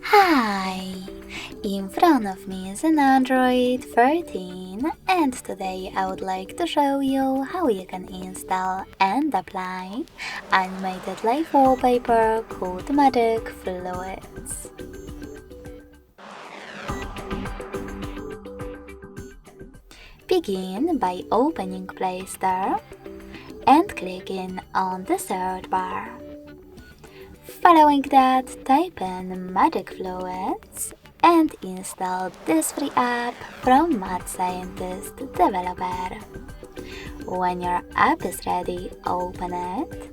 Hi! In front of me is an Android 13 and today I would like to show you how you can install and apply animated live wallpaper called Magic Fluids. Begin by opening Play Store and clicking on the search bar. Following that, type in Magic Fluids and install this free app from Mad Scientist Developer. When your app is ready, open it,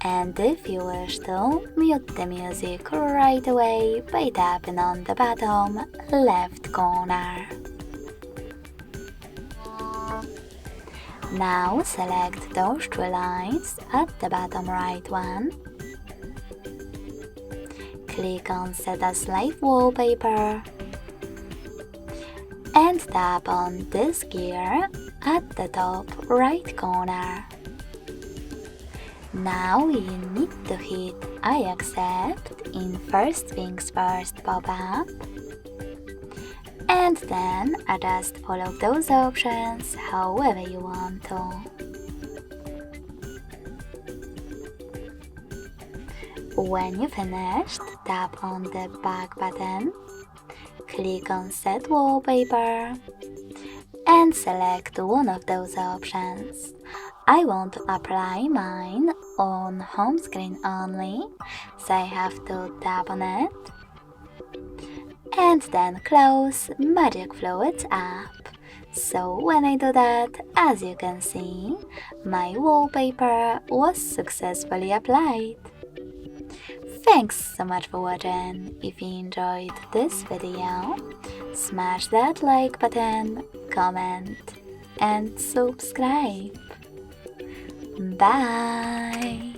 and if you wish to, mute the music right away by tapping on the bottom left corner. Now select those three lines at the bottom right one. Click on Set as Live Wallpaper and tap on this gear at the top right corner. Now you need to hit I accept in First Things First pop-up and then adjust all of those options however you want to. When you finished, tap on the back button, click on Set Wallpaper, and select one of those options. I want to apply mine on home screen only, so I have to tap on it, and then close Magic Fluids app. So when I do that, as you can see, my wallpaper was successfully applied. Thanks so much for watching. If you enjoyed this video, smash that like button, comment and subscribe. Bye!